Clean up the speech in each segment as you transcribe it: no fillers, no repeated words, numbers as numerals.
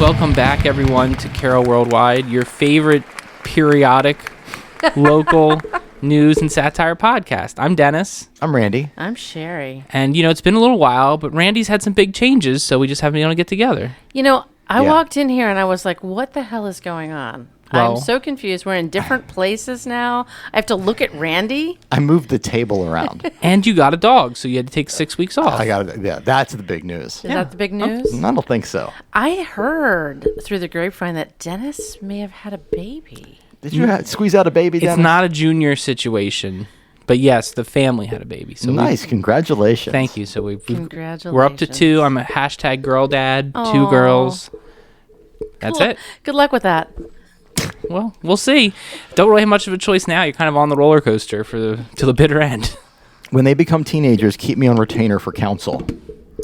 Welcome back, everyone, to Carol Worldwide, your favorite periodic local news and satire podcast. I'm Dennis. I'm Randy. I'm Sherri. And, it's been a little while, but Randy's had some big changes, so we just haven't been able to get together. I walked in here and I was like, what the hell is going on? Well, I'm so confused. We're in different places now. I have to look at Randy. I moved the table around. And you got a dog, so you had to take 6 weeks off. That's the big news. Is that the big news? I don't think so. I heard through the grapevine that Dennis may have had a baby. Did you squeeze out a baby, Dennis? It's not a junior situation, but yes, the family had a baby. So nice. Congratulations. Thank you. So Congratulations. we're up to 2. I'm a hashtag girl dad, 2 girls. That's it. Good luck with that. Well, we'll see. Don't really have much of a choice now. You're kind of on the roller coaster till the bitter end. When they become teenagers, keep me on retainer for counsel.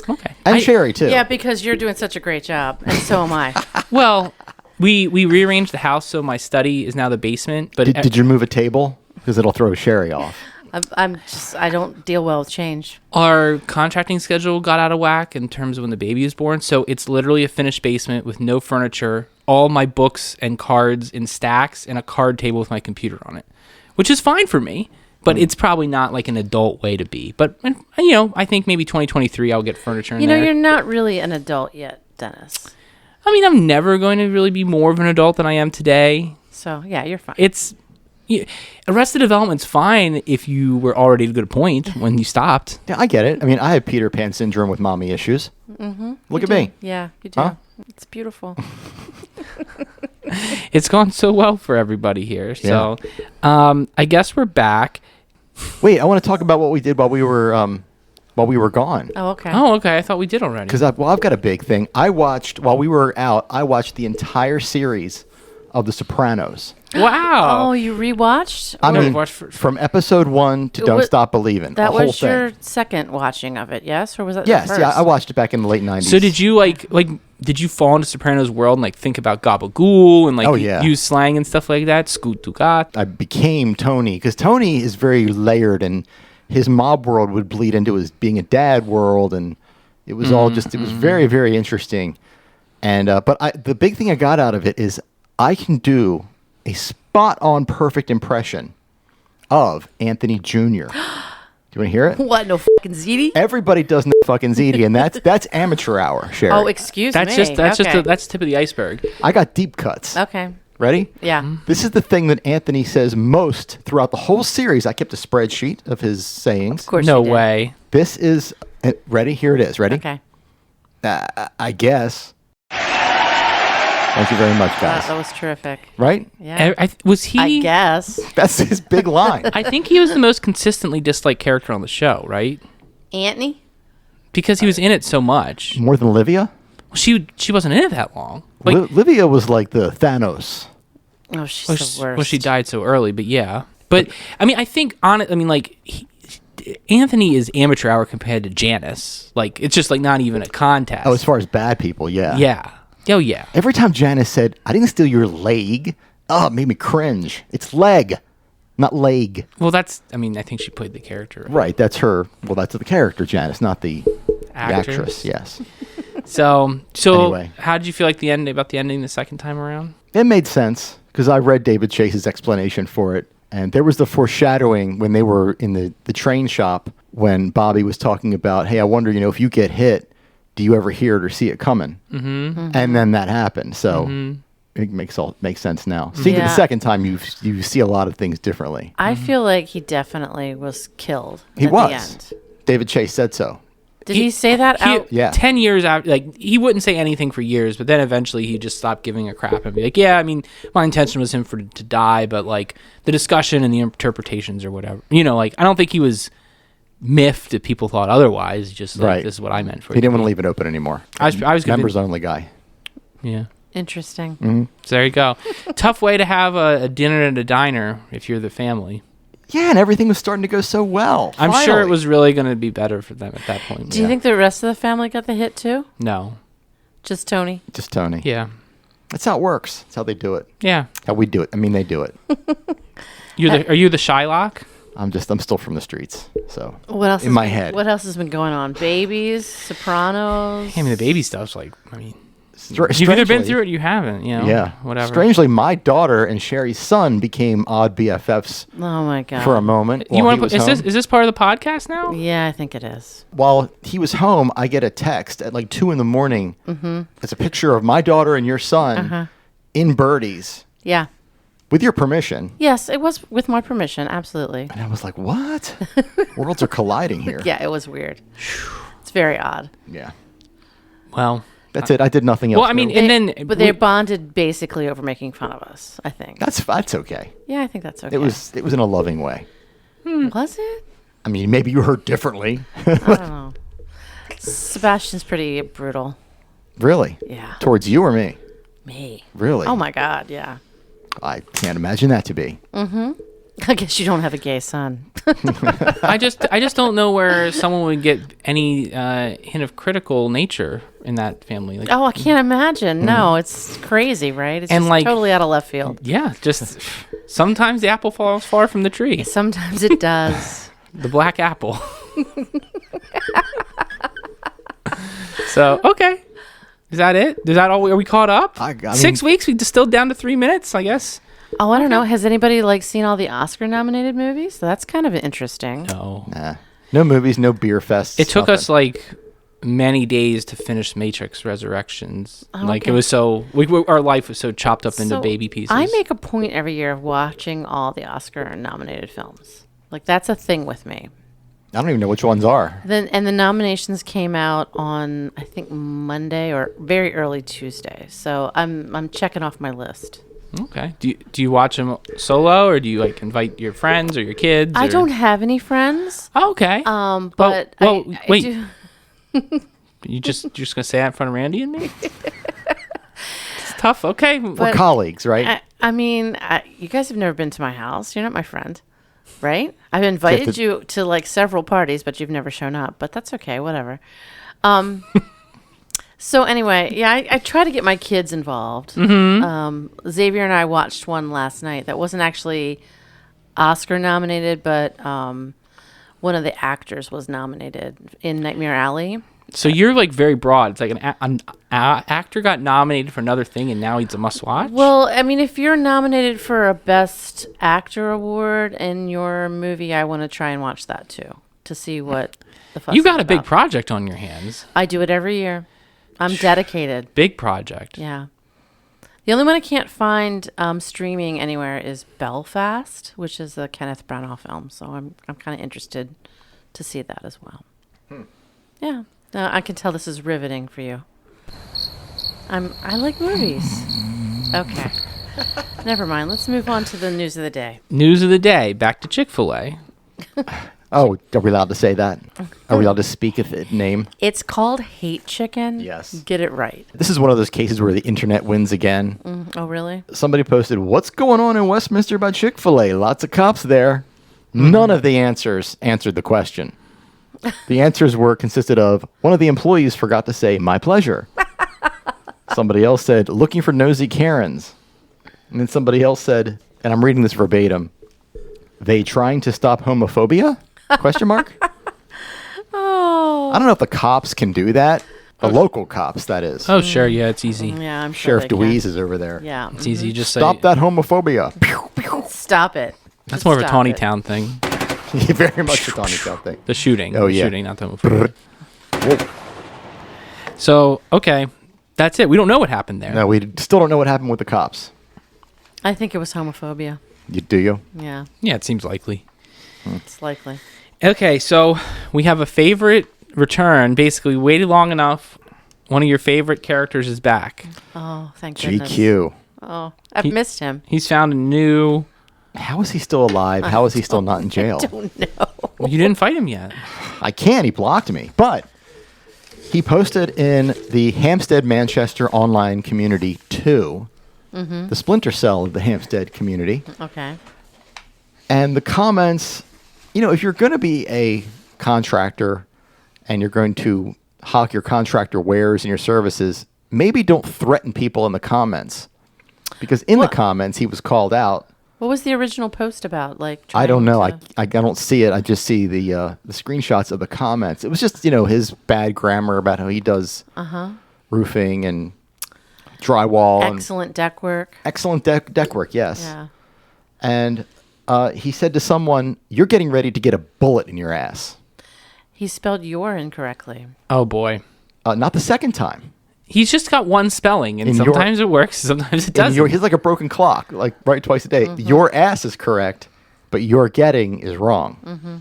Okay. And Sherri, too. Yeah, because you're doing such a great job, and so am I. Well, we rearranged the house, so my study is now the basement. But Did you move a table? Because it'll throw Sherri off. I don't deal well with change. Our contracting schedule got out of whack in terms of when the baby was born, so it's literally a finished basement with no furniture, all my books and cards in stacks, and a card table with my computer on it, which is fine for me, but it's probably not like an adult way to be. But, I think maybe 2023 I'll get furniture in there. You're not really an adult yet, Dennis. I mean, I'm never going to really be more of an adult than I am today. So, yeah, you're fine. Arrested Development's fine if you were already at a good point when you stopped. Yeah, I get it. I mean, I have Peter Pan syndrome with mommy issues. Mm-hmm. Look at me. Yeah, you do. Huh? It's beautiful. It's gone so well for everybody here. So, I guess we're back. Wait, I want to talk about what we did while we were gone. Oh, okay. Oh, okay. I thought we did already. Because I've got a big thing. While we were out, I watched the entire series of The Sopranos. Wow. Oh, you rewatched? I mean, watched from episode 1 to Don't Stop Believing. That the whole was your second watching of it, yes? Or was that Yes, the first? yeah, I watched it back in the late 90s. So did you did you fall into Sopranos world and think about gabagool and use slang and stuff like that? Scoot to got. I became Tony because Tony is very layered and his mob world would bleed into his being a dad world, and it was all just, it was very, very interesting. And but the big thing I got out of it is I can do a spot-on perfect impression of Anthony Jr. Do you want to hear it? What, no fucking ZD? Everybody does no fucking ZD, and that's amateur hour, Sherri. Oh, excuse me. That's the tip of the iceberg. I got deep cuts. Okay. Ready? Yeah. This is the thing that Anthony says most throughout the whole series. I kept a spreadsheet of his sayings. Of course No you did. way. This is ready. Here it is. Ready? Okay. I guess. Thank you very much, guys. That was terrific. Right? Yeah. Was he? I guess. That's his big line. I think he was the most consistently disliked character on the show, right? Anthony? Because he was in it so much. More than Livia? Well, she wasn't in it that long. Livia was like the Thanos. Oh, she's the worst. Well, she died so early, but yeah. But I mean, I think Anthony is amateur hour compared to Janice. Like, it's just like not even a contest. Oh, as far as bad people, yeah. Yeah. Oh, yeah. Every time Janice said, "I didn't steal your leg," it made me cringe. It's leg, not leg. Well, I think she played the character. Right, that's her. Well, that's the character, Janice, not the Actress. Yes. So Anyway. How did you feel about the ending the second time around? It made sense because I read David Chase's explanation for it, and there was the foreshadowing when they were in the train shop when Bobby was talking about, hey, I wonder, if you get hit, do you ever hear it or see it coming? Mm-hmm. Mm-hmm. And then that happened. So it makes sense now. Seeing it the second time, you see a lot of things differently. I feel like he definitely was killed He at was. the end. David Chase said so. Did he say that out? Yeah. 10 years out, he wouldn't say anything for years, but then eventually he just stopped giving a crap and be like, yeah, I mean, my intention was to die, but the discussion and the interpretations or whatever, I don't think he was miffed if people thought otherwise. Just right. This is what I meant for He didn't want to leave it open anymore. I was members only guy. Yeah. Interesting. Mm-hmm. So there you go. Tough way to have a dinner at a diner if you're the family. Yeah, and everything was starting to go so well. I'm Finally. sure it was really going to be better for them at that point. Do you think the rest of the family got the hit too? No. Just Tony? Just Tony. Yeah. That's how it works. That's how they do it. Yeah. How we do it. I mean, they do it. Are you the Shylock? I'm still from the streets. So What else in my head. What else has been going on? Babies, Sopranos. I mean, the baby stuff's You've either been through it or you haven't, you know? Yeah. Whatever. Strangely, my daughter and Sherry's son became odd BFFs Oh my god. for a moment. You while want he to was put, home. is this part of the podcast now? Yeah, I think it is. While he was home, I get a text at like 2 a.m. It's a picture of my daughter and your son in birdies Yeah. with your permission. Yes, it was with my permission. Absolutely. And I was like, what? Worlds are colliding here. Yeah, it was weird. It's very odd. Yeah. Well, That's it. I did nothing else. well, I mean, and then But they bonded basically over making fun of us, I think. that's okay. Yeah, I think that's okay. It was in a loving way. Was it? I mean, maybe you heard differently. I don't know. Sebastian's pretty brutal. Really? Yeah. Towards you or me? Me. Really? Oh my god, yeah. I can't imagine that to be. I guess you don't have a gay son. I just don't know where someone would get any hint of critical nature in that family. Like, Oh, I can't imagine. No, it's crazy, right? It's And, just like- totally out of left field. yeah, just sometimes the apple falls far from the tree. Sometimes it does. The black apple. So, okay. Is that it? Is that all? Are we caught up? I mean- 6 weeks? We distilled down to 3 minutes, I guess. Oh, I don't know. Has anybody seen all the Oscar-nominated movies? That's kind of interesting. No. Nah. No movies, no beer fests. It took nothing. us like many days to finish Matrix Resurrections. Like okay. it was so, our life was so chopped up into So, baby pieces. I make a point every year of watching all the Oscar-nominated films. Like that's a thing with me. I don't even know which ones are. And the nominations came out on I think Monday or very early Tuesday. So I'm checking off my list. Okay. Do you watch them solo, or do you like invite your friends or your kids? I or- don't have any friends. Oh, okay. But well, I wait. do- You're just gonna say that in front of Randy and me? It's tough. Okay. We're colleagues, right? I mean, you guys have never been to my house. You're not my friend, right? I've invited you to like several parties, but you've never shown up. But that's okay, whatever. So anyway, yeah, I try to get my kids involved. Xavier and I watched one last night that wasn't actually Oscar nominated, but one of the actors was nominated in Nightmare Alley. So you're like very broad. It's like an actor got nominated for another thing, and now he's a must-watch. Well, I mean, if you're nominated for a Best Actor award in your movie, I want to try and watch that too to see what the fuss You got is a big about. project on your hands. I do it every year. I'm dedicated. Big project. Yeah. The only one I can't find streaming anywhere is Belfast, which is a Kenneth Branagh film. So I'm kind of interested to see that as well. Yeah. I can tell this is riveting for you. I like movies. Okay. Never mind. Let's move on to the news of the day. News of the day. Back to Chick-fil-A. Oh, are we allowed to say that? Are we allowed to speak its name? It's called Hate Chicken. Yes. Get it right. This is one of those cases where the internet wins again. Oh, really? Somebody posted, "What's going on in Westminster by Chick-fil-A? Lots of cops there." None of the answers answered the question. The answers consisted of, one of the employees forgot to say, "My pleasure." Somebody else said, "Looking for nosy Karens." And then somebody else said, and I'm reading this verbatim, "They trying to stop homophobia?" Question mark. Oh. I don't know if the cops can do that. The local cops, that is. Oh, sure. Yeah, it's easy. Yeah, I'm sure Sheriff they can. DeWeese is over there. Yeah. It's easy. Just say, Stop that homophobia. Stop it. That's Just more of a stop Tawny it. Town thing. Very much a Tawny Town thing. The shooting. Oh, The yeah. shooting, not the homophobia. Whoa. So, okay. That's it. We don't know what happened there. No, we still don't know what happened with the cops. I think it was homophobia. Do you? Yeah, Yeah, it seems likely. it's likely. Okay, so we have a favorite return. Basically, waited long enough. One of your favorite characters is back. Oh, thank goodness. GQ. Oh, I've He- missed him. He's found a new... How is he still alive? How is he still not in jail? Don't know. Well, you didn't fight him yet. I can't. He blocked me. But he posted in the Hampstead Manchester Online Community 2, the splinter cell of the Hampstead community. Okay. And the comments, if you're going to be a contractor and you're going to hawk your contractor wares and your services, maybe don't threaten people in the comments. Because in the comments, he was called out. What was the original post about? Like, I don't know. trying I don't see it. I just see the screenshots of the comments. It was just, his bad grammar about how he does roofing and drywall. Excellent deck work. Excellent deck work, yes. Yeah. And he said to someone, "You're getting ready to get a bullet in your ass." He spelled your incorrectly. Oh boy. Not the second time. He's just got one spelling, and sometimes it works, sometimes it doesn't. He's like a broken clock, like right twice a day. Mm-hmm. Your ass is correct, but your getting is wrong. Mm-hmm.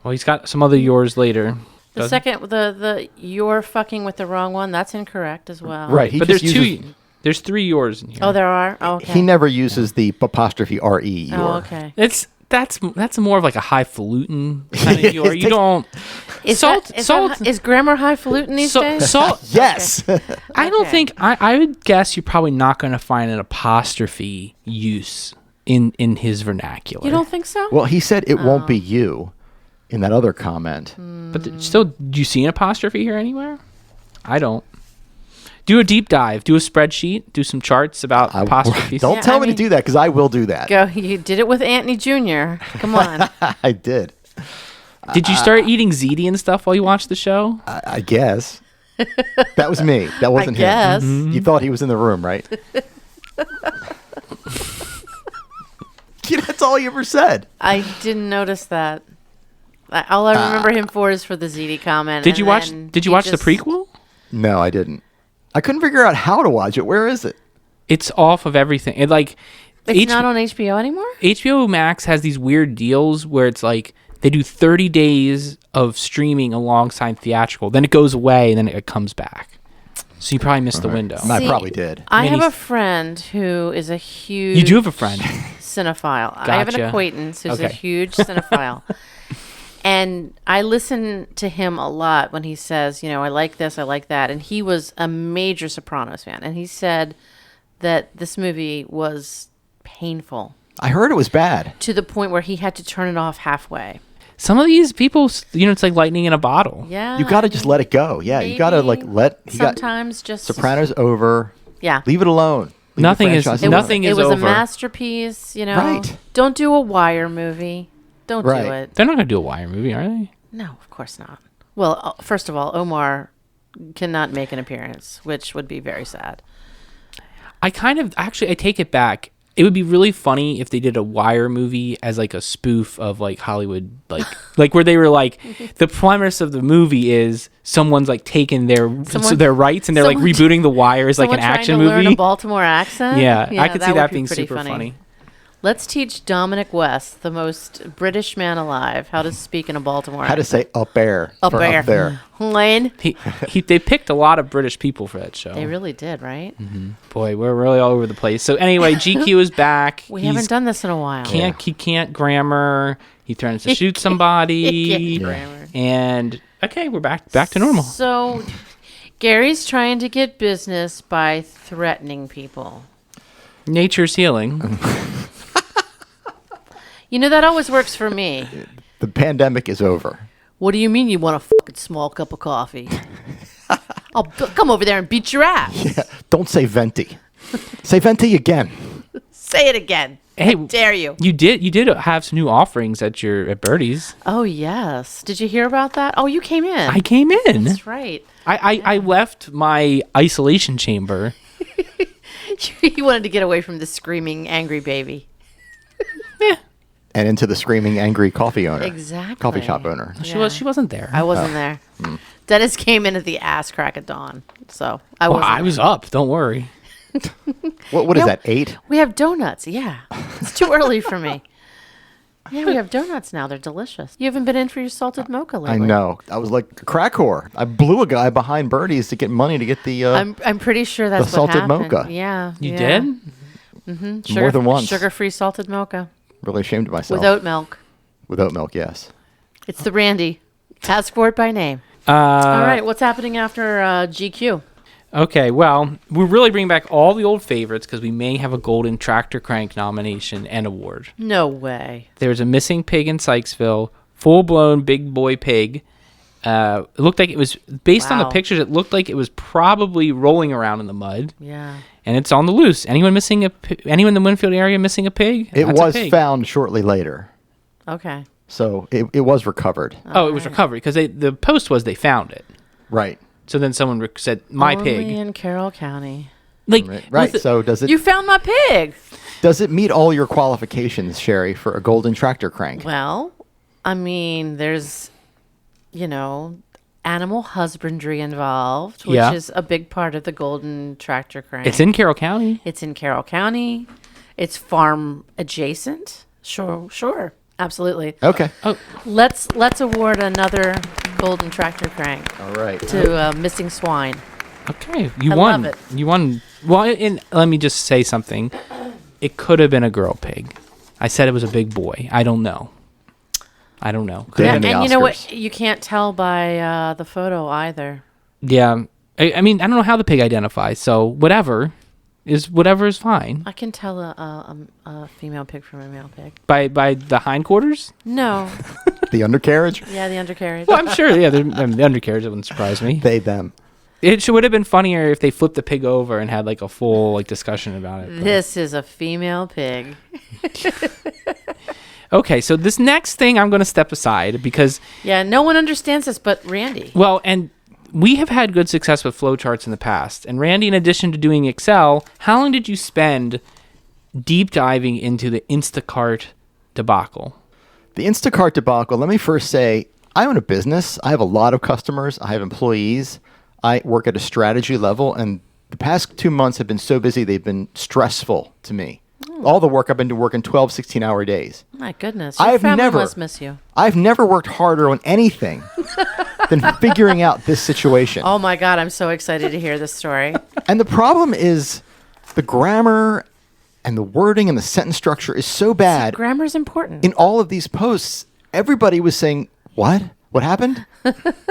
Well, he's got some other yours later. The second, the you're fucking with the wrong one, that's incorrect as well. Right. But there's 3 yours in here. Oh, there are? Oh, okay. He never uses the apostrophe R-E. Your. Oh, okay. That's more of like a highfalutin kind of your. You don't. Salt. Is grammar highfalutin these days? Salt. Yes. Okay. I don't think. I would guess you're probably not going to find an apostrophe use in his vernacular. You don't think so? Well, he said it won't be you in that other comment. But still, do you see an apostrophe here anywhere? I don't. Do a deep dive. Do a spreadsheet. Do some charts about apostrophes. Don't tell me to do that, because I will do that. Go. You did it with Anthony Jr. Come on. I did. Did you start eating ziti and stuff while you watched the show? I guess. That was me. That wasn't him. guess. Mm-hmm. You thought he was in the room, right? That's all you ever said. I didn't notice that. All I remember him for is for the ZD comment. Did you watch the prequel? No, I didn't. I couldn't figure out how to watch it. Where is it? It's off of everything. It's not on HBO anymore? HBO Max has these weird deals where it's like they do 30 days of streaming alongside theatrical. Then it goes away and then it comes back. So you probably missed the window. I probably did. I have a friend who is a huge... You do have a friend? Cinephile. Gotcha. I have an acquaintance who's a huge cinephile. And I listen to him a lot when he says, I like this, I like that. And he was a major Sopranos fan. And he said that this movie was painful. I heard it was bad. To the point where he had to turn it off halfway. Some of these people, it's like lightning in a bottle. Yeah. You got to just let it go. Yeah, you got to Sometimes just... Sopranos over. Yeah. Leave it alone. Nothing is over. It was a masterpiece, Right. Don't do a Wire movie. Don't do it. They're not going to do a Wire movie, are they? No, of course not. Well, first of all, Omar cannot make an appearance, which would be very sad. I take it back. It would be really funny if they did a Wire movie as like a spoof of like Hollywood, like where they were like, the premise of the movie is someone's like taking their rights and they're like rebooting The Wire as like an action movie. Learn a Baltimore accent. Yeah, I could see that being super funny. Let's teach Dominic West, the most British man alive, how to speak in a Baltimore accent. How to say up air. Up air. Up there. Lane. They picked a lot of British people for that show. They really did, right? Mm-hmm. Boy, we're really all over the place. So anyway, GQ is back. We haven't done this in a while. He can't grammar. He threatens to shoot somebody. Grammar. And okay, we're back to normal. So Gary's trying to get business by threatening people. Nature's healing. That always works for me. The pandemic is over. What do you mean you want a fucking small cup of coffee? I'll come over there and beat your ass. Yeah. Don't say venti. Say venti again. Say it again. Hey, how dare you? You did have some new offerings at Birdie's. Oh yes. Did you hear about that? Oh, you came in. I came in. That's right. I left my isolation chamber. You wanted to get away from the screaming angry baby. Yeah. And into the screaming angry coffee owner. Exactly. Coffee shop owner. Yeah. She wasn't there. I wasn't there. Dennis came in at the ass crack of dawn. So I was up. Don't worry. What is that, 8? We have donuts. Yeah. It's too early for me. Yeah, we have donuts now. They're delicious. You haven't been in for your salted mocha lately. I know. I was like a crack whore. I blew a guy behind Birdie's to get money to get the I'm pretty sure that's the salted what happened. mocha. Yeah. You did? Mm-hmm. More than once. Sugar-free salted mocha. Really ashamed of myself. With oat milk. With oat milk, yes. It's the Randy. Ask for it by name. All right, what's happening after GQ? Okay, well, we're really bringing back all the old favorites because we may have a Golden Tractor Crank nomination and award. No way. There's a missing pig in Sykesville, full-blown big boy pig. It looked like it was, based on the pictures, it looked like it was probably rolling around in the mud. Yeah. And it's on the loose. Anyone in the Winfield area missing a pig? It was found shortly later. Okay. So it was recovered. It was recovered because the post was they found it. Right. So then someone said, my Only pig. in Carroll County. Like, Right. So does You found my pig. it meet all your qualifications, Sherri, for a golden tractor crank? Well, I mean, there's, animal husbandry involved, which Yeah. is a big part of the golden tractor crank. It's in Carroll County. It's in Carroll County. It's farm adjacent. Sure. Absolutely. Okay. Oh, Let's award another golden tractor crank All right. to Missing Swine. okay. You I won. love it. You won. Well, and let me just say something. It could have been a girl pig. I said it was a big boy. I don't know. Could Damn have And the you know what? Oscars. You can't tell by the photo either. Yeah. I mean, I don't know how the pig identifies. So whatever is fine. I can tell a female pig from a male pig. By the hindquarters. No. The undercarriage? Yeah, the undercarriage. Well, I'm sure. Yeah, the undercarriage. It wouldn't surprise me. They, them. It would have been funnier if they flipped the pig over and had like a full discussion about it. but- This is a female pig. Okay, so this next thing I'm going to step aside because, Yeah, no one understands this but Randy. well, and we have had good success with flowcharts in the past. And Randy, in addition to doing Excel, how long did you spend deep diving into the Instacart debacle? The Instacart debacle, let me first say, I own a business. I have a lot of customers. I have employees. I work at a strategy level, and the past 2 months have been so busy, they've been stressful to me. All the work I've been working 12, 16-hour days. My goodness. Your family must miss you. I've never worked harder on anything than figuring out this situation. Oh my God, I'm so excited to hear this story. And the problem is the grammar and the wording and the sentence structure is so bad. Grammar's important. In all of these posts, everybody was saying, what? What happened?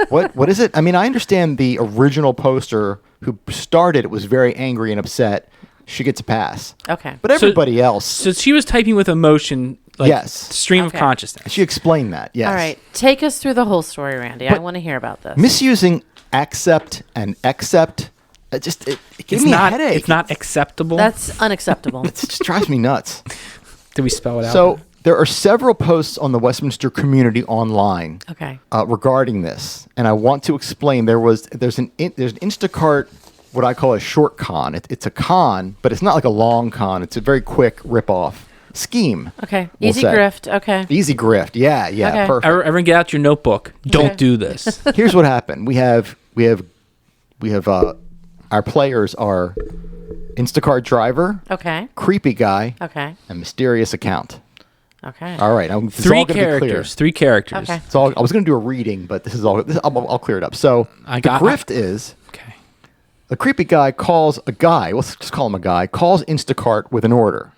What is it? I mean, I understand the original poster who started it was very angry and upset. She gets a pass. Okay. But everybody else, So she was typing with emotion, like Yes. stream of Okay. consciousness. she explained that. Yes. All right. Take us through the whole story, Randy. I But want to hear about this. Misusing accept and accept, it gives It's me not. a headache. It's not acceptable. That's unacceptable. It just drives me nuts. Did we spell it out? So there are several posts on the Westminster Community Online Okay. regarding this, and I want to explain. There's an Instacart, what I call a short con. It's a con, but it's not like a long con. It's a very quick rip-off scheme. Okay. we'll Easy say. grift. Okay. Easy grift. Yeah, Okay. perfect. Everyone, get out your notebook. Don't Okay. do this. Here's what happened. We have our players are Instacart driver, Okay. creepy guy, Okay. and mysterious account. Okay. All right, it's Three all gonna be clear. characters. 3 characters. Okay. It's all, I was going to do a reading, but this is all. I'll clear it up. So the grift is Okay. a creepy guy calls a guy. Let's just call him a guy. Calls Instacart with an order.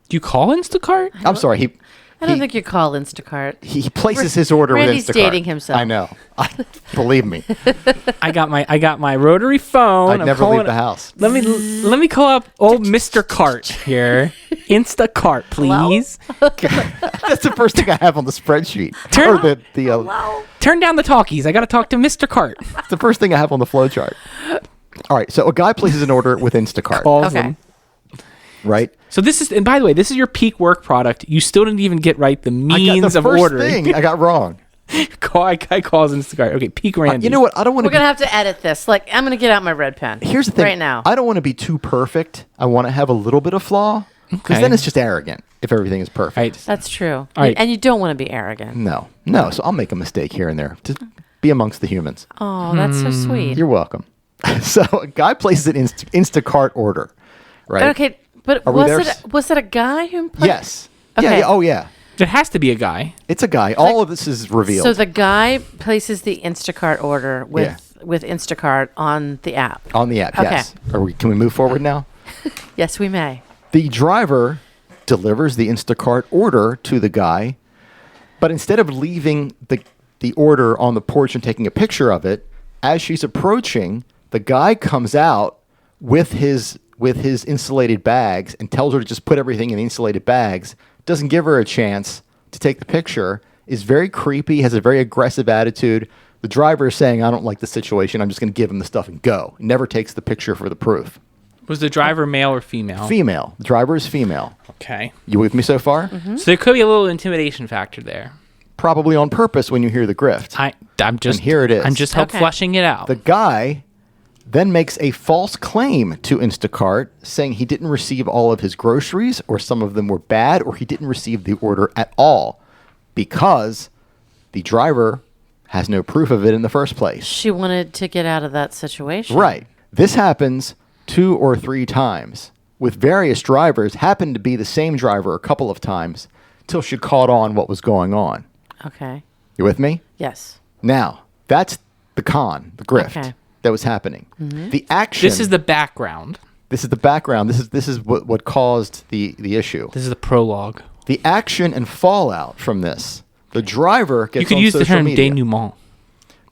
Do you call Instacart? I'm sorry. I don't think you call Instacart. he places his order Randy's with Instacart. dating himself. I know. Believe me. I got my rotary phone. I'd I'm never calling leave the it- house. Let me call up old Mr. Cart here. Instacart, please. That's the first thing I have on the spreadsheet. Turn- Or the Turn down the talkies. I got to talk to Mr. Cart. it's the first thing I have on the flow chart. All right. So a guy places an order with Instacart. Calls Okay. them. Right. So this is, and by the way, this is your peak work product. You still didn't even get right the I means got the of first ordering. thing I got wrong. Guy calls Instacart. Okay, peak Randy. You know what? I don't want We're to. going to have to edit this. Like, I'm going to get out my red pen. Here's the thing. Right now. I don't want to be too perfect. I want to have a little bit of flaw. Because Okay. then it's just arrogant if everything is perfect. Right. That's true. All right. And you don't want to be arrogant. No. So I'll make a mistake here and there. Just be amongst the humans. Oh, that's so sweet. You're welcome. So a guy places an Instacart order, right? Okay, but Are we there? was it a guy who played? Yes. Okay. Yeah. Oh, yeah. It has to be a guy. It's a guy. All of this is revealed. So the guy places the Instacart order with Instacart on the app. on the app, Okay. yes. Can we move forward now? Yes, we may. The driver delivers the Instacart order to the guy, but instead of leaving the order on the porch and taking a picture of it, as she's approaching, the guy comes out with his insulated bags and tells her to just put everything in the insulated bags, doesn't give her a chance to take the picture, is very creepy, has a very aggressive attitude. The driver is saying, I don't like the situation, I'm just going to give him the stuff and go. Never takes the picture for the proof. Was the driver male or female? Female. The driver is female. Okay. You with me so far? Mm-hmm. So there could be a little intimidation factor there. Probably on purpose when you hear the grift. I'm just And here it is. I'm just help Okay. fleshing it out. The guy then makes a false claim to Instacart saying he didn't receive all of his groceries, or some of them were bad, or he didn't receive the order at all because the driver has no proof of it in the first place. She wanted to get out of that situation. Right. This happens 2 or 3 times with various drivers, happened to be the same driver a couple of times till she caught on what was going on. Okay. You with me? Yes. Now, that's the grift that was happening. Mm-hmm. The action. This is the background. This is the background. This is what caused the issue. This is the prologue. The action and fallout from this. The driver gets on social media. You could use the term denouement.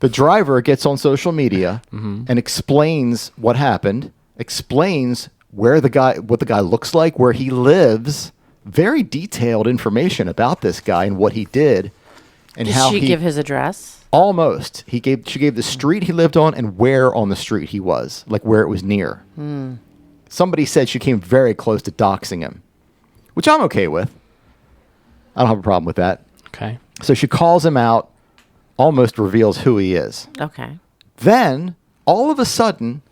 The driver gets on social media and explains what happened, explains what the guy looks like, where he lives, very detailed information about this guy and what he did, and Did how she give his address? Almost. She gave the street he lived on and where on the street he was, like where it was near. Somebody said she came very close to doxing him, which I'm okay with. I don't have a problem with that. Okay. So she calls him out, almost reveals who he is. Okay. Then, all of a sudden,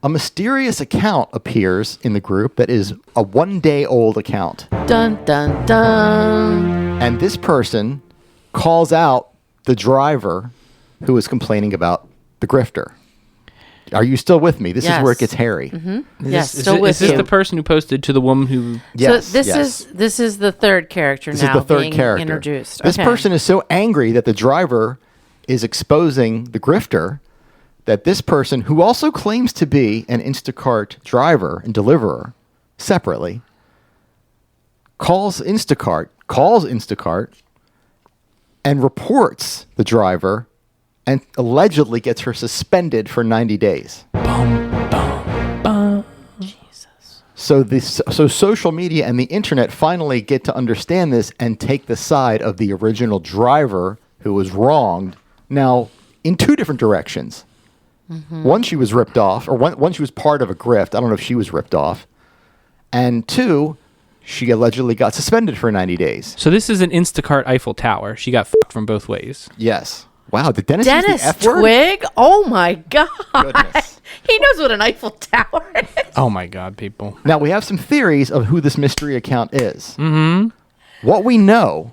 a mysterious account appears in the group that is a 1-day-old account. Dun, dun, dun. And this person calls out the driver who is complaining about the grifter. Are you still with me? This is where it gets hairy. Yes, Is still with this you. the person who posted to the woman who... Yes, so this is the third character This now is the third being character. introduced. This Okay. person is so angry that the driver is exposing the grifter that this person, who also claims to be an Instacart driver and deliverer separately, calls Instacart and reports the driver and allegedly gets her suspended for 90 days. Jesus. So social media and the internet finally get to understand this and take the side of the original driver who was wronged. Now, in 2 different directions. One, she was ripped off, or one, she was part of a grift. I don't know if she was ripped off. And 2, she allegedly got suspended for 90 days. So this is an Instacart Eiffel Tower. She got fucked from both ways. Yes. Wow, did Dennis use Dennis the F word? Twig? Oh my God. Goodness. He knows what an Eiffel Tower is. Oh my God, people. Now, we have some theories of who this mystery account is. What we know,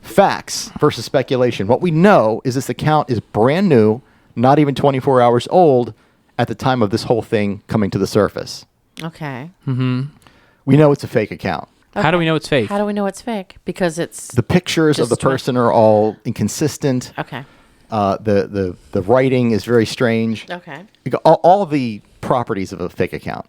facts versus speculation, what we know is this account is brand new, not even 24 hours old at the time of this whole thing coming to the surface. Okay. We know it's a fake account. How do we know it's fake? How do we know it's fake? Because it's The pictures of the person are all inconsistent. okay. The writing is very strange. Okay. All the properties of a fake account.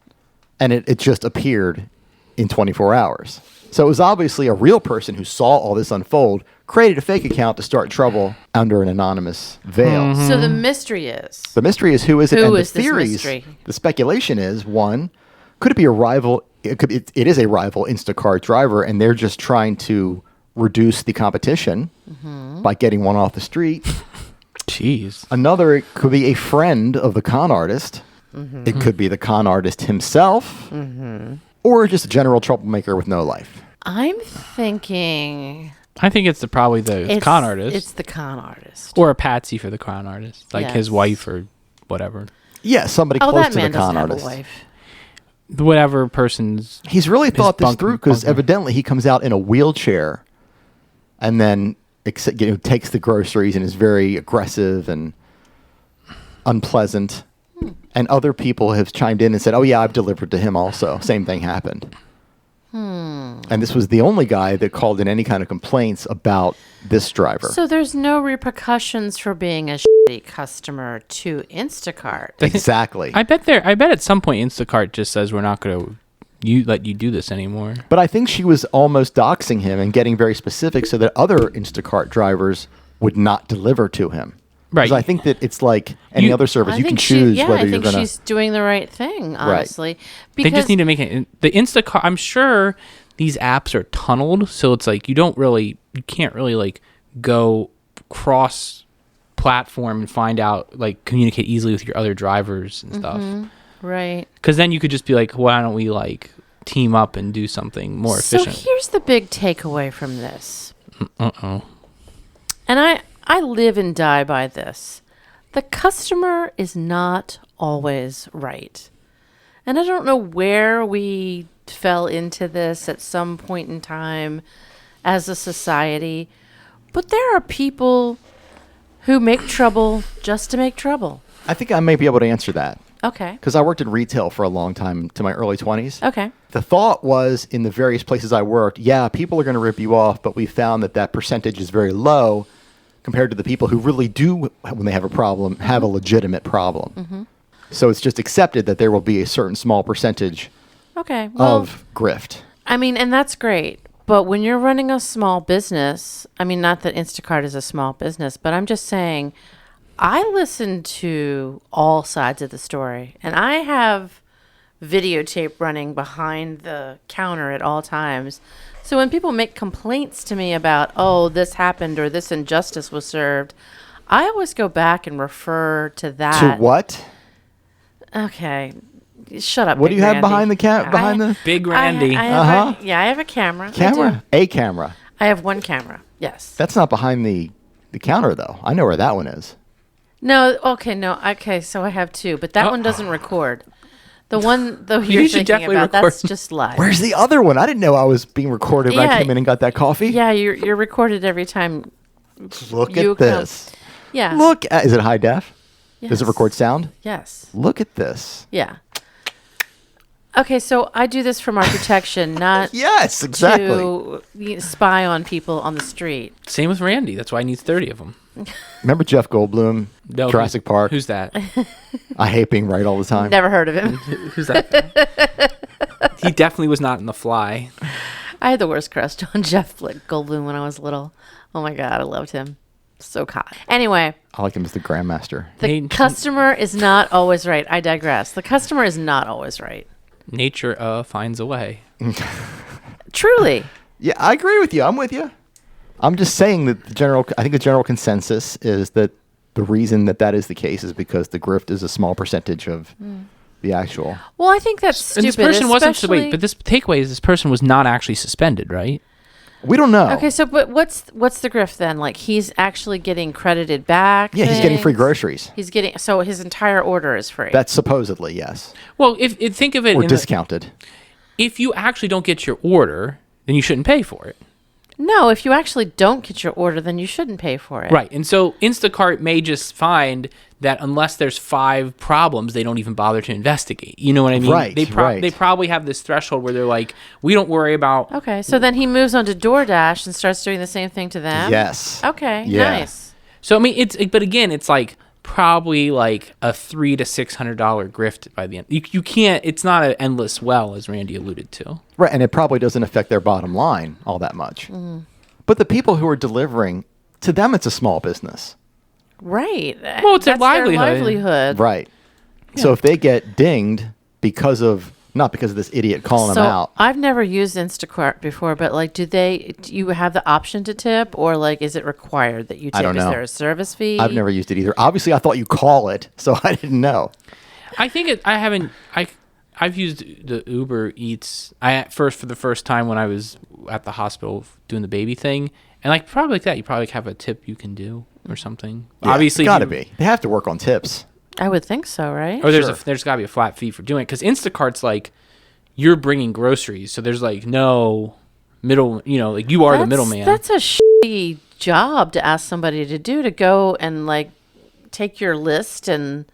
And it just appeared in 24 hours. So it was obviously a real person who saw all this unfold, created a fake account to start trouble under an anonymous veil. So the mystery is The mystery is who is it? Who And is the this theories, mystery? the speculation is, one, could it be a rival? It is a rival Instacart driver, and they're just trying to reduce the competition by getting one off the street. Jeez. Another, it could be a friend of the con artist. It could be the con artist himself, or just a general troublemaker with no life. I'm thinking I think it's probably the con artist. It's the con artist. Or a patsy for the con artist. Like his Yes. wife or whatever. Yeah, somebody Oh, close that to the man con doesn't have artist. a wife. Whatever person's... He's really thought this bunk- through because bunker. evidently he comes out in a wheelchair and then takes the groceries and is very aggressive and unpleasant. And other people have chimed in and said, oh, yeah, I've delivered to him also. Same thing happened. And this was the only guy that called in any kind of complaints about this driver. So there's no repercussions for being a shitty customer to Instacart. Exactly. I bet at some point Instacart just says we're not going to let you do this anymore. But I think she was almost doxing him and getting very specific so that other Instacart drivers would not deliver to him. Right. Because I think that it's like any other service. You can choose whether I you're think going to... she's doing the right thing, honestly. They just need to make it... The Instacart... I'm sure these apps are tunneled, so it's like you can't really like go cross-platform and find out, like communicate easily with your other drivers and stuff. Right. Because then you could just be like, why don't we like team up and do something more efficient? So here's the big takeaway from this. Uh-oh. And I live and die by this. The customer is not always right. And I don't know where we fell into this at some point in time as a society, but there are people who make trouble just to make trouble. I think I may be able to answer that. Okay. Because I worked in retail for a long time, to my early 20s. Okay. The thought was, in the various places I worked, yeah, people are going to rip you off, but we found that percentage is very low compared to the people who really do, when they have a problem, have a legitimate problem. Mm-hmm. So it's just accepted that there will be a certain small percentage Okay. Well, of grift. I mean, and that's great. But when you're running a small business, I mean, not that Instacart is a small business, but I'm just saying, I listen to all sides of the story, and I have videotape running behind the counter at all times. So when people make complaints to me about, oh, this happened or this injustice was served, I always go back and refer to that. To what? Okay. Shut up. What do Big you have Randy. behind the Big Randy. I have I have a camera. I do. camera? A camera. I have one camera. Yes. That's not behind the counter, though. I know where that one is. No. Okay. So I have two, but that one doesn't record. The one though you're should thinking definitely about, record. that's just live. Where's the other one? I didn't know I was being recorded when I Yeah. came in and got that coffee. Yeah, you're recorded every time. Look You at this. Yeah. Look at, is it high def? Does it Yes. record sound? Yes. Look at this. Yeah. Okay, so I do this for our protection, not Yes, exactly. to spy on people on the street. Same with Randy. That's why he needs 30 of them. Remember Jeff Goldblum, No, Jurassic Park? Who's that? I hate being right all the time. Never heard of him. Who's that? He definitely was not in The Fly. I had the worst crush on Jeff Goldblum when I was little. Oh my God, I loved him. So hot. Anyway, I like him as the Grandmaster. the Hey, customer is not always right. I digress. The customer is not always right. Nature finds a way. Truly. Yeah, I agree with you. I'm with you. I'm just saying that I think the general consensus is that the reason that is the case is because the grift is a small percentage of the actual. Well, I think that's stupid. And this person wasn't. especially- Wait, but this takeaway is this person was not actually suspended, right? We don't know. Okay, so but what's the grift then? Like he's actually getting credited back. Yeah, he's getting free things? groceries. He's getting so his entire order is free. That's supposedly, yes. Well, if think of it, Or discounted. if you actually don't get your order, then you shouldn't pay for it. No, if you actually don't get your order, then you shouldn't pay for it. Right. And so Instacart may just find that unless there's 5 problems, they don't even bother to investigate. You know what I mean? Right, right. They probably have this threshold where they're like, we don't worry about. Okay, so then he moves on to DoorDash and starts doing the same thing to them. Yes. Okay. Yeah. Nice. So I mean, but again, it's like probably like a $300 to $600 grift by the end. You can't. It's not an endless well, as Randy alluded to. Right, and it probably doesn't affect their bottom line all that much. But the people who are delivering, to them, it's a small business. Right. Well, it's their That's livelihood. Right. So if they get dinged not because of this idiot calling So them out. I've never used Instacart before, but like, do you have the option to tip, or like, is it required that you tip? I don't know. Is there a service fee? I've never used it either. Obviously, I thought you call it, so I didn't know. I think I haven't. I've used the Uber Eats. For the first time when I was at the hospital doing the baby thing, and like probably like that, you probably have a tip you can do or something. Yeah, Obviously, got to be. They have to work on tips. I would think so, right? Or Sure. there's got to be a flat fee for doing it because Instacart's like you're bringing groceries, so there's like no middle. Like you are the middleman. That's a shitty job to ask somebody to do, to go and like take your list and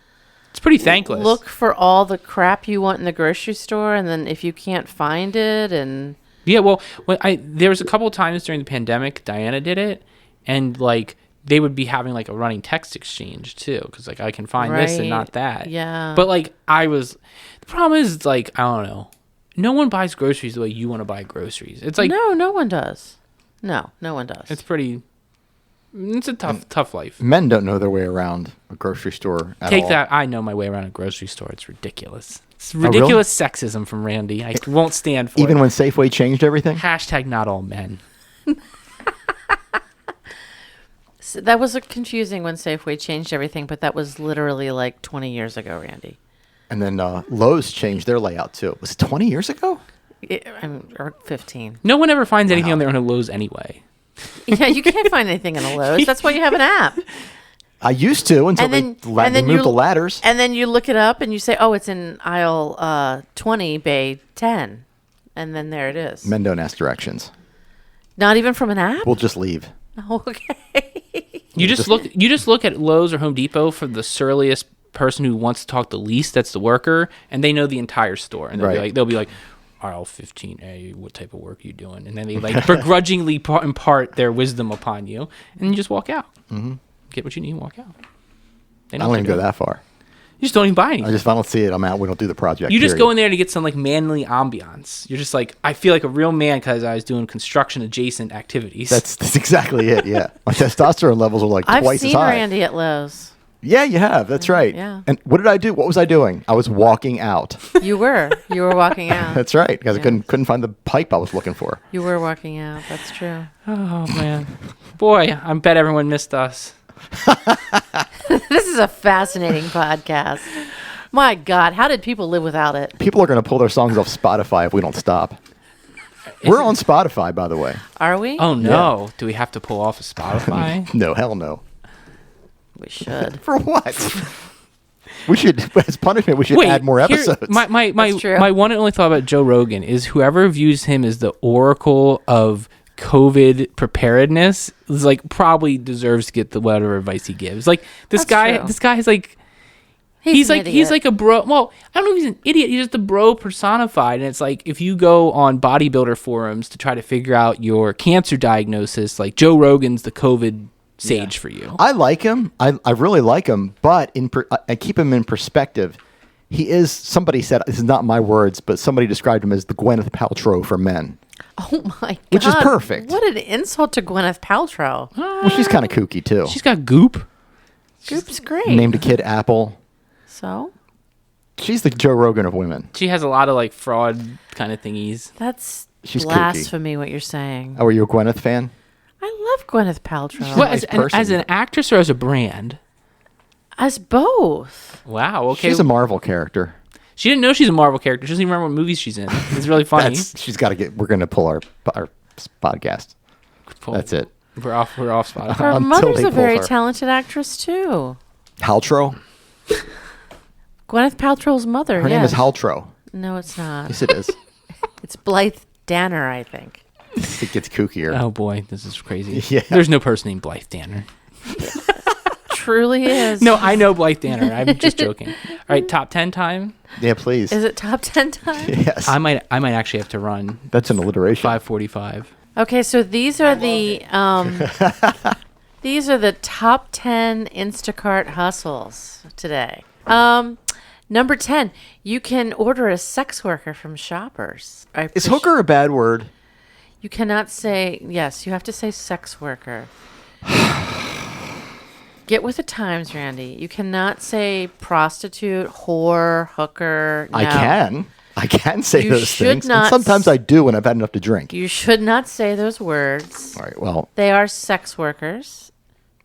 It's pretty thankless. look for all the crap you want in the grocery store, and then if you can't find it, and Yeah, well, there was a couple of times during the pandemic, Diana did it, and like they would be having like a running text exchange too, because like I can find this and Right. not that. Yeah. But like the problem is it's like I don't know, no one buys groceries the way you want to buy groceries. It's like no one does. No one does. it's a tough life. Men don't know their way around a grocery store at Take all. that. I know my way around a grocery store. It's ridiculous. It's really? ridiculous sexism from Randy. I won't stand for Even it. when Safeway changed everything? Hashtag not all men. So that was confusing when Safeway changed everything, but that was literally like 20 years ago, Randy. And then Lowe's changed their layout too. Was it 20 years ago? Or 15. No one ever finds anything on their own at Lowe's anyway. Yeah, you can't find anything in a Lowe's. That's why you have an app. I used to until they moved the ladders. And then you look it up and you say, oh, it's in aisle 20, bay 10. And then there it is. Men don't ask directions. Not even from an app? We'll just leave. Okay. You just look at Lowe's or Home Depot for the surliest person who wants to talk the least. That's the worker, and they know the entire store. And they'll be like, aisle 15A, what type of work are you doing? And then they like begrudgingly impart their wisdom upon you, and you just walk out. Mm-hmm. Get what you need and walk out. I don't even go that far. You just don't even buy anything. If I don't see it, I'm out. We don't do the project. You just go in there to get some like manly ambiance. You're just like, I feel like a real man because I was doing construction adjacent activities. That's exactly it. Yeah, my testosterone levels are like twice as high. I've seen Randy at Lowe's. Yeah, you have. That's right. Yeah. And what did I do? What was I doing? I was walking out. You were walking out. That's right, because I couldn't find the pipe I was looking for. You were walking out. That's true. Oh man, boy, I bet everyone missed us. This is a fascinating podcast. My God, how did people live without it? People are going to pull their songs off Spotify if we don't stop. We're on Spotify, by the way. Are we? Oh no, do we have to pull off of Spotify? No, hell no. We should. For what? We should, as punishment, we should add more episodes. My one and only thought about Joe Rogan is whoever views him as the oracle of COVID preparedness is like probably deserves to get the whatever advice he gives. Like this guy is like he's like a bro. Well, I don't know if he's an idiot. He's just a bro personified. And it's like if you go on bodybuilder forums to try to figure out your cancer diagnosis, like Joe Rogan's the COVID sage for you. I like him. I really like him, but I keep him in perspective. He is, somebody said, this is not my words, but somebody described him as the Gwyneth Paltrow for men. Oh my God. Which is perfect. What an insult to Gwyneth Paltrow. Well, she's kind of kooky too. She's got goop. Goop's great. Named a kid Apple. So? She's the Joe Rogan of women. She has a lot of like fraud kind of thingies. She's blasphemy, what you're saying. Oh, are you a Gwyneth fan? I love Gwyneth Paltrow. What, as an actress or as a brand? As both. Wow, okay. She's a Marvel character. She didn't know she's a Marvel character. She doesn't even remember what movies she's in. It's really funny. She's got to get. We're going to pull our podcast. That's it. We're off Spotify. Her mother's a very talented actress too. Haltrow? Gwyneth Paltrow's mother. Her name is Haltrow. No, it's not. Yes, it is. It's Blythe Danner, I think. It gets kookier. Oh boy, this is crazy. Yeah. There's no person named Blythe Danner. Truly is. No, I know Blythe Danner. I'm just joking. All right, top 10 time. Yeah, please. Is it top 10 time? Yes. I might actually have to run. That's an alliteration. 5:45. Okay, so these are the top 10 Instacart hustles today. Number 10, you can order a sex worker from Shoppers. Is hooker a bad word? You cannot say, yes, you have to say sex worker. Get with the times, Randy. You cannot say prostitute, whore, hooker. No. I can say those things. Not and sometimes I do when I've had enough to drink. You should not say those words. All right, well. They are sex workers.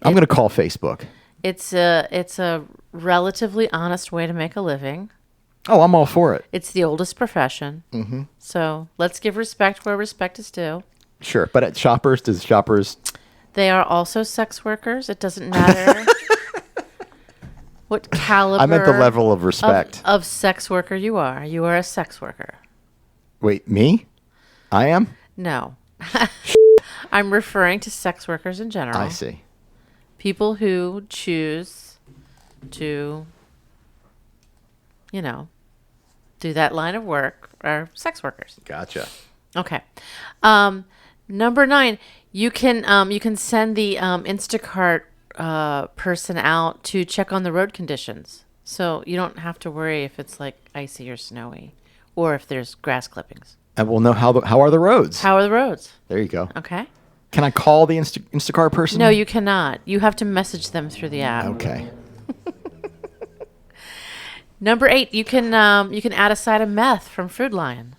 I'm going to call Facebook. It's a relatively honest way to make a living. Oh, I'm all for it. It's the oldest profession. Mm-hmm. So let's give respect where respect is due. Sure. But at Shoppers, does Shoppers... They are also sex workers. It doesn't matter what caliber... I meant the level of respect. Of sex worker you are. You are a sex worker. Wait, me? I am? No. I'm referring to sex workers in general. I see. People who choose to, do that line of work are sex workers. Gotcha. Okay. Number 9, you can send the Instacart person out to check on the road conditions. So you don't have to worry if it's like icy or snowy or if there's grass clippings. And we'll know how are the roads. How are the roads? There you go. Okay. Can I call the Instacart person? No, you cannot. You have to message them through the app. Okay. Number 8, you can add a side of meth from Food Lion.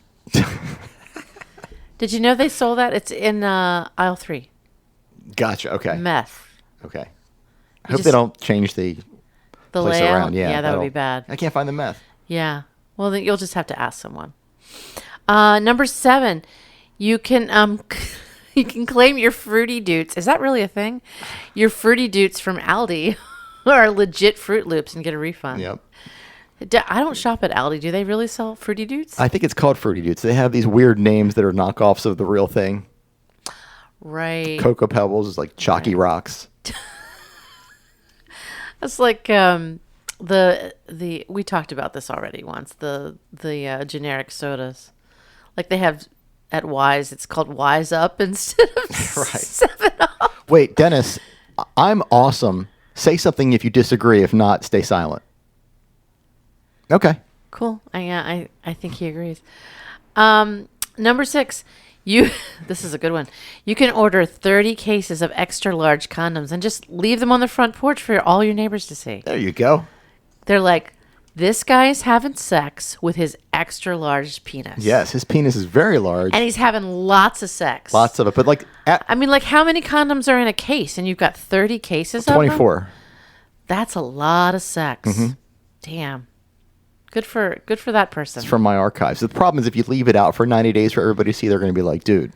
Did you know they sold that? It's in aisle 3. Gotcha. Okay. Meth. Okay. I hope they don't change the place layout around. Yeah, that would be bad. I can't find the meth. Yeah. Well, then you'll just have to ask someone. Number 7, you can you can claim your Fruity Doots. Is that really a thing? Your Fruity Doots from Aldi or legit Fruit Loops and get a refund. Yep. I don't shop at Aldi. Do they really sell Fruity Doots? I think it's called Fruity Doots. They have these weird names that are knockoffs of the real thing. Right. Cocoa Pebbles is like Chalky Rocks. That's like we talked about this already once. The generic sodas, like they have at Wise. It's called Wise Up instead of Right. 7-Up. Wait, Dennis, I'm awesome. Say something if you disagree. If not, stay silent. Okay. Cool. I think he agrees. Number 6. This is a good one. You can order 30 cases of extra large condoms and just leave them on the front porch for all your neighbors to see. There you go. They're like, this guy is having sex with his extra large penis. Yes, his penis is very large. And he's having lots of sex. Lots of it. But like I mean, like how many condoms are in a case? And you've got 30 cases of them? 24. That's a lot of sex. Mm-hmm. Damn. Good for that person. It's from my archives. The problem is if you leave it out for 90 days for everybody to see, they're going to be like, dude,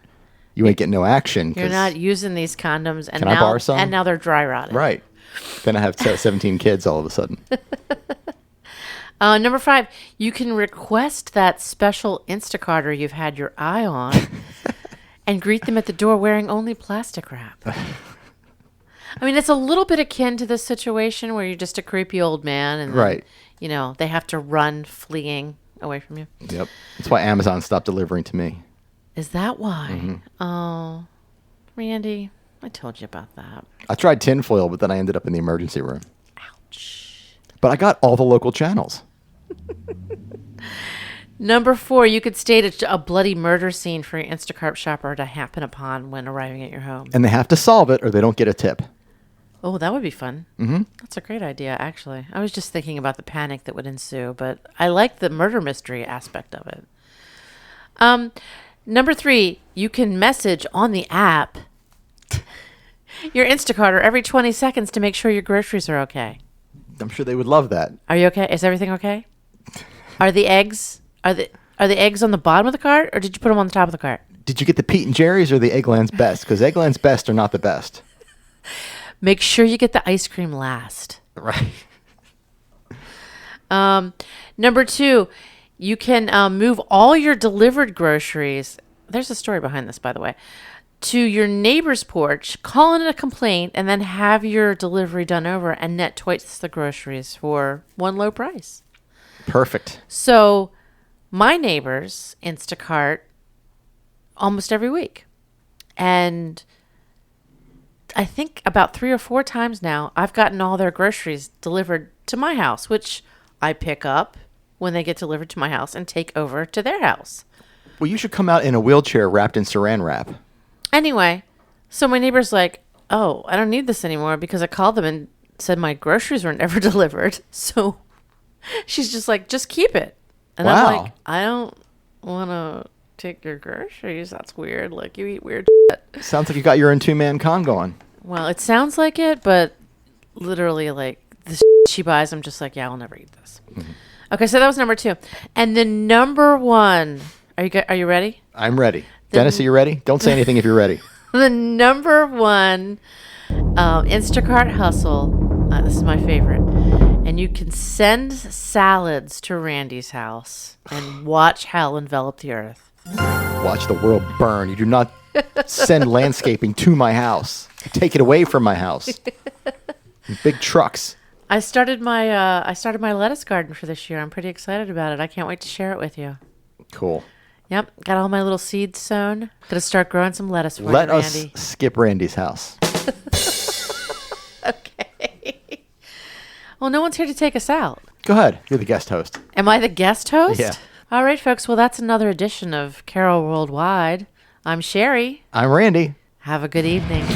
you ain't getting no action. You're not using these condoms. And Can I borrow some? And now they're dry rotted. Right. Then I have 17 kids all of a sudden. Number 5, you can request that special Instacarter you've had your eye on and greet them at the door wearing only plastic wrap. I mean, it's a little bit akin to this situation where you're just a creepy old man and then, Right. They have to run fleeing away from you. Yep. That's why Amazon stopped delivering to me. Is that why? Mm-hmm. Oh, Randy, I told you about that. I tried tinfoil, but then I ended up in the emergency room. Ouch. But I got all the local channels. Number 4, you could stage a bloody murder scene for your Instacart shopper to happen upon when arriving at your home. And they have to solve it or they don't get a tip. Oh, that would be fun. Mm-hmm. That's a great idea, actually. I was just thinking about the panic that would ensue, but I like the murder mystery aspect of it. Number 3, you can message on the app your Instacarter every 20 seconds to make sure your groceries are okay. I'm sure they would love that. Are you okay? Is everything okay? Are the eggs on the bottom of the cart, or did you put them on the top of the cart? Did you get the Pete and Jerry's or the Eggland's Best? Because Eggland's Best are not the best. Make sure you get the ice cream last. Right. Number 2, you can move all your delivered groceries. There's a story behind this, by the way. To your neighbor's porch, call in a complaint, and then have your delivery done over and net twice the groceries for one low price. Perfect. So my neighbors Instacart almost every week. And I think about 3 or 4 times now, I've gotten all their groceries delivered to my house, which I pick up when they get delivered to my house and take over to their house. Well, you should come out in a wheelchair wrapped in saran wrap. Anyway, so my neighbor's like, oh, I don't need this anymore because I called them and said my groceries were never delivered. So she's just like, just keep it. And Wow. I'm like, I don't want to take your groceries. That's weird. Like, you eat weird shit. Sounds like you got your own two-man con going. Well, it sounds like it, but literally, like, the she buys, I'm just like, yeah, I'll never eat this. Mm-hmm. Okay, so that was number 2. And the number 1, are you ready? I'm ready. Dennis, are you ready? Don't say anything if you're ready. The number 1 Instacart hustle, this is my favorite, and you can send salads to Randy's house and watch hell envelop the earth. Watch the world burn. You do not send landscaping to my house. Take it away from my house. Big trucks. I started my lettuce garden for this year. I'm pretty excited about it. I can't wait to share it with you. Cool. Yep, got all my little seeds sown. Gonna start growing some lettuce for Let you, us Randy. skip Randy's house. Okay. Well, no one's here to take us out. Go ahead. You're the guest host. Am I the guest host? Yeah. All right, folks. Well, that's another edition of Carol Worldwide. I'm Sherri. I'm Randy. Have a good evening.